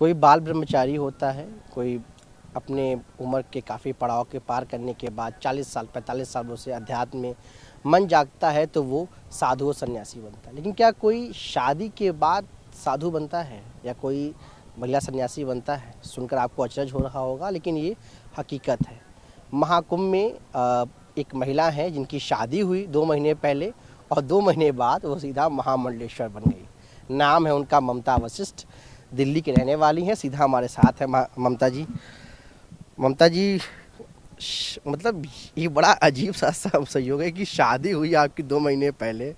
कोई बाल ब्रह्मचारी होता है, कोई अपने उम्र के काफ़ी पड़ाव के पार करने के बाद 40 साल 45 सालों से अध्यात्म में मन जागता है तो वो साधु और सन्यासी बनता है। लेकिन क्या कोई शादी के बाद साधु बनता है या कोई महिला सन्यासी बनता है? सुनकर आपको अचरज हो रहा होगा, लेकिन ये हकीकत है। महाकुंभ में एक महिला है जिनकी शादी हुई 2 महीने पहले और 2 महीने बाद वो सीधा महामंडलेश्वर बन गई। नाम है उनका ममता वशिष्ठ, दिल्ली की रहने वाली हैं। सीधा हमारे साथ है ममता जी। ममता जी, मतलब ये बड़ा अजीब सा संयोग है कि शादी हुई आपकी 2 महीने पहले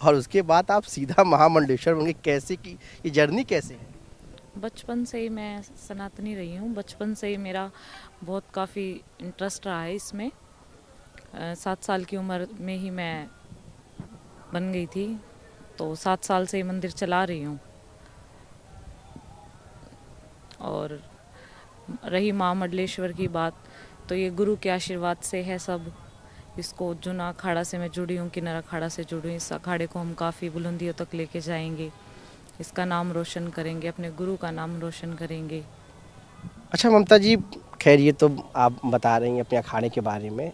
और उसके बाद आप सीधा महामंडलेश्वर बन गए। कैसे की ये जर्नी कैसे है? बचपन से ही मैं सनातनी रही हूँ। बचपन से ही मेरा बहुत काफ़ी इंटरेस्ट रहा है इसमें। 7 साल की उम्र में ही मैं बन गई थी, तो 7 साल से ही मंदिर चला रही हूँ। और रही माँ मंडलेश्वर की बात, तो ये गुरु के आशीर्वाद से है सब। इसको जुना अखाड़ा से मैं जुड़ी हूँ, किन्नर अखाड़ा से जुड़ी हूँ। इस अखाड़े को हम काफ़ी बुलंदियों तक लेके जाएंगे, इसका नाम रोशन करेंगे, अपने गुरु का नाम रोशन करेंगे। अच्छा ममता जी, खैर ये तो आप बता रही हैं अपने अखाड़े के बारे में।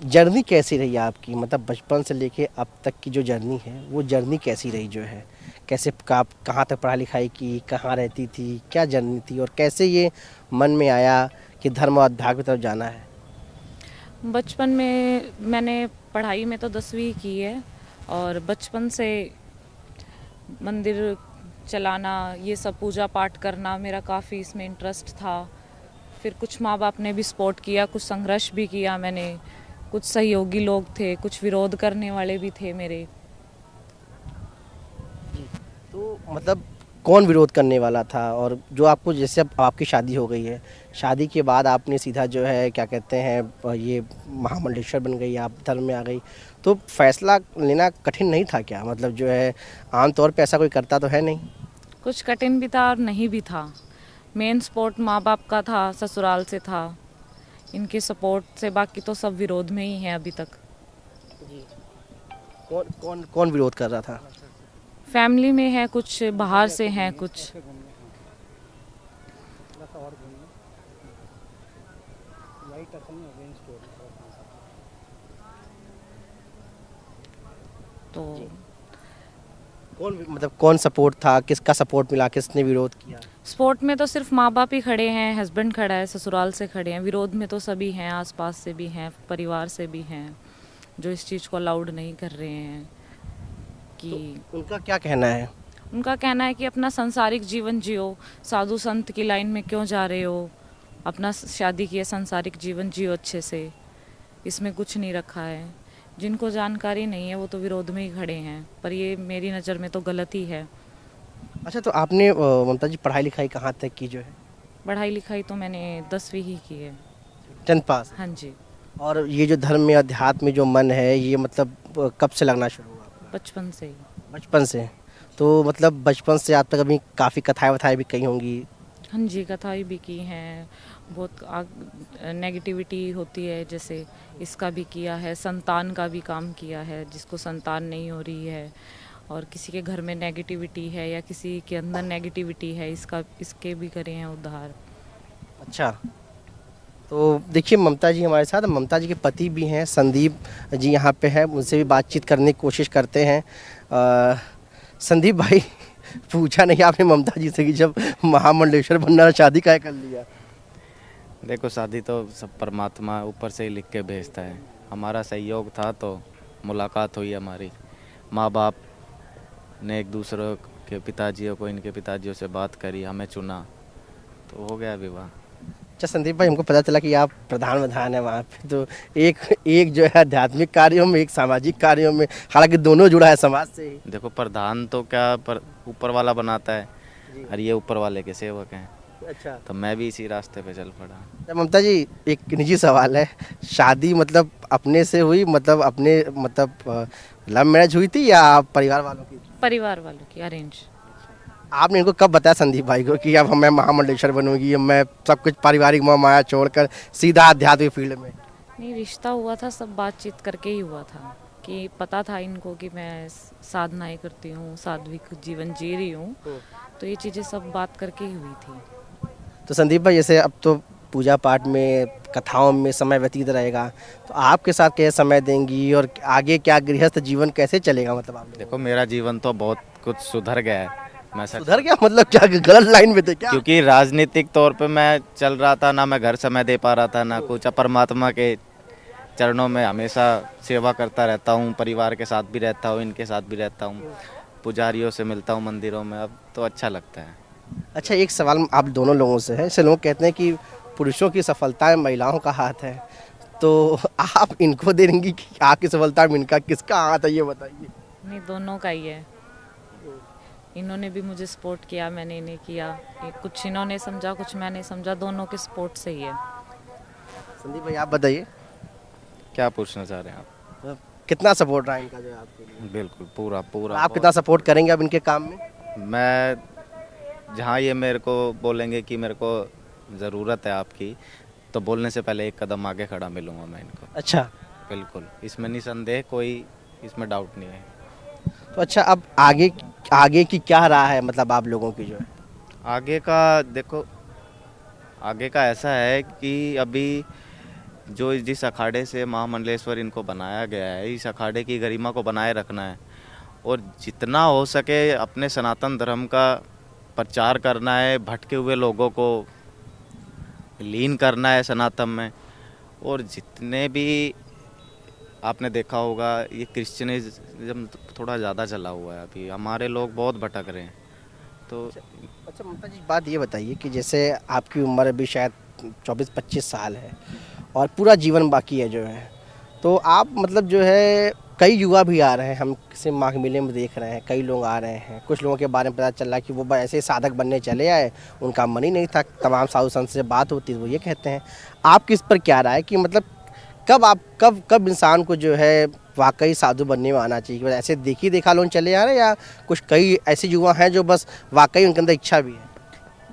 जर्नी कैसी रही आपकी, मतलब बचपन से लेके अब तक की जो जर्नी है वो जर्नी कैसी रही जो है? कैसे आप कहाँ तक पढ़ाई लिखाई की, कहाँ रहती थी, क्या जर्नी थी और कैसे ये मन में आया कि धर्म और अध्यात्म की तरफ जाना है? बचपन में मैंने पढ़ाई में तो 10वीं की है, और बचपन से मंदिर चलाना, ये सब पूजा पाठ करना, मेरा काफ़ी इसमें इंटरेस्ट था। फिर कुछ माँ बाप ने भी सपोर्ट किया, कुछ संघर्ष भी किया मैंने। कुछ सहयोगी लोग थे, कुछ विरोध करने वाले भी थे मेरे। तो मतलब कौन विरोध करने वाला था? और जो आपको, जैसे अब आपकी शादी हो गई है, शादी के बाद आपने सीधा जो है क्या कहते हैं ये महामंडलेश्वर बन गई, आप धर्म में आ गई, तो फैसला लेना कठिन नहीं था क्या? मतलब जो है आम तौर पे ऐसा कोई करता तो है नहीं। कुछ कठिन भी था और नहीं भी था। मेन सपोर्ट माँ बाप का था, ससुराल से था। इनके सपोर्ट से बाकी तो सब विरोध में ही है अभी तक। कौन कौन कौन विरोध कर रहा था? फैमिली में है कुछ, बाहर से हैं कुछ। तो कौन, मतलब कौन सपोर्ट था, किसका सपोर्ट मिला, किसने विरोध किया? स्पोर्ट में तो सिर्फ माँ बाप ही खड़े हैं, हस्बैंड खड़ा है, ससुराल से खड़े हैं। विरोध में तो सभी हैं, आसपास से भी हैं, परिवार से भी हैं, जो इस चीज़ को अलाउड नहीं कर रहे हैं कि। तो उनका क्या कहना है? उनका कहना है कि अपना सांसारिक जीवन जियो, साधु संत की लाइन में क्यों जा रहे हो, अपना शादी किए संसारिक जीवन जियो अच्छे से, इसमें कुछ नहीं रखा है। जिनको जानकारी नहीं है वो तो विरोध में ही खड़े हैं, पर ये मेरी नज़र में तो गलत ही है। अच्छा, तो आपने ममता जी पढ़ाई लिखाई कहाँ तक की जो है? पढ़ाई लिखाई तो मैंने 10वीं ही की है। 10th पास? हाँ जी। और ये जो धर्म में अध्यात्म में जो मन है ये मतलब कब से लगना शुरू हुआ आपका? बचपन से ही। बचपन से? तो मतलब बचपन से आज तक अभी काफ़ी कथाएं वथाएं भी कही होंगी। हाँ जी, कथाएं भी की हैं। बहुत नेगेटिविटी होती है, जैसे इसका भी किया है, संतान का भी काम किया है, जिसको संतान नहीं हो रही है और किसी के घर में नेगेटिविटी है या किसी के अंदर नेगेटिविटी है, इसके भी करे हैं उद्धार। अच्छा, तो देखिए ममता जी हमारे साथ, ममता जी के पति भी हैं, संदीप जी यहाँ पे हैं, उनसे भी बातचीत करने की कोशिश करते हैं। संदीप भाई, पूछा नहीं आपने ममता जी से कि जब महामंडलेश्वर बनना शादी काहे कर लिया? देखो, शादी तो सब परमात्मा ऊपर से ही लिख के भेजता है। हमारा सहयोग था तो मुलाकात हुई हमारी। माँ बाप ने एक दूसरे के पिताजियों को, इनके पिताजियों से बात करी, हमें चुना, तो हो गया विवाह। अच्छा संदीप भाई, हमको पता चला कि आप प्रधान हैं वहाँ पे, तो एक एक जो है आध्यात्मिक कार्यों में, एक सामाजिक कार्यों में, हालांकि दोनों जुड़ा है समाज से ही। देखो, प्रधान तो क्या, पर ऊपर वाला बनाता है जी। और ये ऊपर वाले के सेवक हैं, अच्छा, तो मैं भी इसी रास्ते पे चल पड़ा। तो ममता जी एक निजी सवाल है, शादी मतलब अपने से हुई, मतलब अपने मतलब लव मैरिज हुई थी या परिवार वालों की? परिवार वालों की अरेंज। आपने इनको कब बताया संदीप भाई को कि अब मैं महामंडलेश्वर बनूंगी, अब मैं सब कुछ पारिवारिक मोह माया छोड़कर सीधा आध्यात्मिक फील्ड में? नहीं, रिश्ता हुआ था, सब बातचीत करके ही हुआ था। कि पता था इनको कि मैं साधनाएं करती हूँ, सात्विक जीवन जी रही हूँ, तो ये चीज़ें सब बात करके ही हुई थी। तो संदीप भाई, जैसे अब तो पूजा पाठ में, कथाओं में समय व्यतीत रहेगा, तो आपके साथ कैसे समय देंगी और आगे क्या गृहस्थ जीवन कैसे चलेगा, मतलब आप लोगों देखो मेरा जीवन तो बहुत कुछ सुधर गया है, मैं का? सच सुधर गया मतलब क्या, गलत लाइन में थे क्या? क्योंकि राजनीतिक तौर पे मैं चल रहा था ना, मैं घर समय दे पा रहा था ना कुछ। परमात्मा के चरणों में हमेशा सेवा करता रहता हूँ, परिवार के साथ भी रहता हूँ, इनके साथ भी रहता हूँ, पुजारियों से मिलता हूँ मंदिरों में, अब तो अच्छा लगता है। अच्छा, एक सवाल आप दोनों लोगों से है। ऐसे लोग कहते हैं कि पुरुषों की सफलता में महिलाओं का हाथ है, तो आप इनको देंगी कि आपकी सफलता में इनका किसका हाथ है, ये बताइए। नहीं, दोनों का ही है। इन्होंने भी मुझे सपोर्ट किया, मैंने इन्हें किया। ये कुछ इन्होंने समझा, कुछ मैंने समझा, दोनों के सपोर्ट से ही है। संदीप भाई, आप बताइए, क्या पूछना चाह रहे हैं आप? मतलब कितना सपोर्ट रहा इनका जो है आपके लिए? बिल्कुल पूरा पूरा। आप कितना सपोर्ट करेंगे अब इनके काम में? मैं जहाँ ये मेरे को बोलेंगे कि मेरे को ज़रूरत है आपकी, तो बोलने से पहले एक कदम आगे खड़ा मिलूँगा मैं इनको। अच्छा, बिल्कुल, इसमें निसंदेह कोई इसमें डाउट नहीं है। तो अच्छा, अब आगे आगे की क्या राह है, मतलब आप लोगों की जो है? आगे का देखो, आगे का ऐसा है कि अभी जो जिस अखाड़े से महामंडलेश्वर इनको बनाया गया है, इस अखाड़े की गरिमा को बनाए रखना है और जितना हो सके अपने सनातन धर्म का प्रचार करना है, भटके हुए लोगों को लीन करना है सनातन में। और जितने भी आपने देखा होगा, ये क्रिश्चियनिज्म थोड़ा ज़्यादा चला हुआ है, अभी हमारे लोग बहुत भटक रहे हैं। तो अच्छा ममता जी, बात ये बताइए कि जैसे आपकी उम्र अभी शायद 24-25 साल है और पूरा जीवन बाकी है जो है, तो आप मतलब जो है, कई युवा भी आ रहे हैं, हम किसी माघ मेले में देख रहे हैं, कई लोग आ रहे हैं, कुछ लोगों के बारे में पता चल रहा है कि वो बस ऐसे साधक बनने चले आए, उनका मन ही नहीं था। तमाम साधु संत से बात होती है, वो ये कहते हैं। आपकी इस पर क्या राय है कि मतलब कब इंसान को जो है वाकई साधु बनने में आना चाहिए? ऐसे देखी देखा लोग चले आ रहे हैं, या कुछ कई ऐसे युवा हैं जो बस वाकई उनके अंदर इच्छा भी है?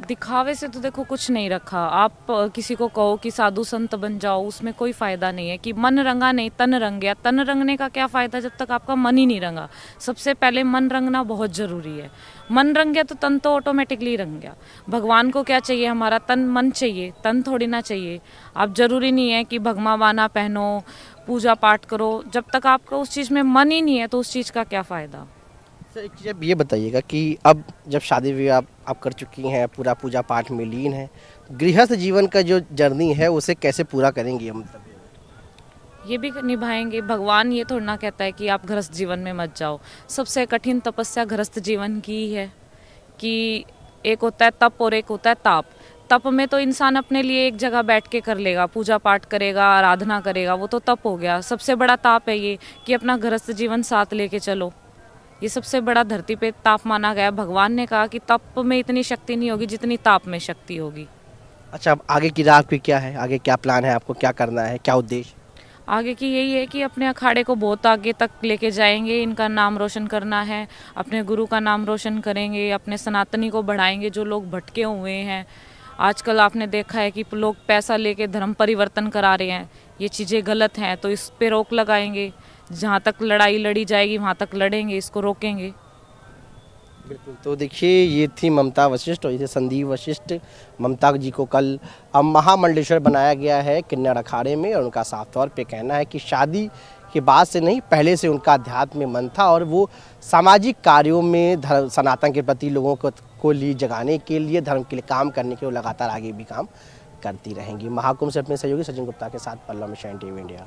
दिखावे से तो देखो कुछ नहीं रखा। आप किसी को कहो कि साधु संत बन जाओ, उसमें कोई फ़ायदा नहीं है। कि मन रंगा नहीं तन रंग गया। तन रंगने का क्या फ़ायदा जब तक आपका मन ही नहीं रंगा। सबसे पहले मन रंगना बहुत ज़रूरी है। मन रंग गया तो तन तो ऑटोमेटिकली रंग गया। भगवान को क्या चाहिए? हमारा तन मन चाहिए, तन थोड़ी ना चाहिए। आप ज़रूरी नहीं है कि भगमा बाना पहनो, पूजा पाठ करो। जब तक आपका उस चीज़ में मन ही नहीं है तो उस चीज़ का क्या फ़ायदा। सर, एक चीज़ आप ये बताइएगा कि अब जब शादी विवाह आप कर चुकी हैं, पूरा पूजा पाठ में लीन है, गृहस्थ जीवन का जो जर्नी है उसे कैसे पूरा करेंगी हम, मतलब? ये भी निभाएंगे। भगवान ये थोड़ा ना कहता है कि आप गृहस्थ जीवन में मत जाओ। सबसे कठिन तपस्या गृहस्थ जीवन की ही है। कि एक होता है तप और एक होता है ताप। तप में तो इंसान अपने लिए एक जगह बैठ के कर लेगा, पूजा पाठ करेगा, आराधना करेगा, वो तो तप हो गया। सबसे बड़ा ताप है ये कि अपना गृहस्थ जीवन साथ लेके चलो। ये सबसे बड़ा धरती पे ताप माना गया। भगवान ने कहा कि तप में इतनी शक्ति नहीं होगी जितनी ताप में शक्ति होगी। अच्छा, अब आगे की राह आपकी क्या है? आगे क्या प्लान है आपको? क्या करना है? क्या उद्देश्य? आगे की यही है कि अपने अखाड़े को बहुत आगे तक लेके जाएंगे। इनका नाम रोशन करना है, अपने गुरु का नाम रोशन करेंगे, अपने सनातनी को बढ़ाएंगे। जो लोग भटके हुए हैं, आजकल आपने देखा है कि लोग पैसा लेके धर्म परिवर्तन करा रहे हैं, ये चीज़ें गलत हैं। तो इस पे रोक लगाएंगे। जहाँ तक लड़ाई लड़ी जाएगी वहाँ तक लड़ेंगे, इसको रोकेंगे। बिल्कुल। तो देखिए, ये थी ममता वशिष्ठ और इसे संदीप वशिष्ठ। ममता जी को कल अब महामंडलेश्वर बनाया गया है किन्नर अखाड़े में, और उनका साफ तौर पे कहना है कि शादी के बाद से नहीं, पहले से उनका अध्यात्म में मन था और वो सामाजिक कार्यों में धर्म, सनातन के प्रति लोगों को लिए जगाने के लिए, धर्म के लिए काम करने के लिए लगातार आगे भी काम करती रहेंगी। महाकुंभ से अपने सहयोगी सचिन गुप्ता के साथ पल्लव मिश्रा, NTV इंडिया।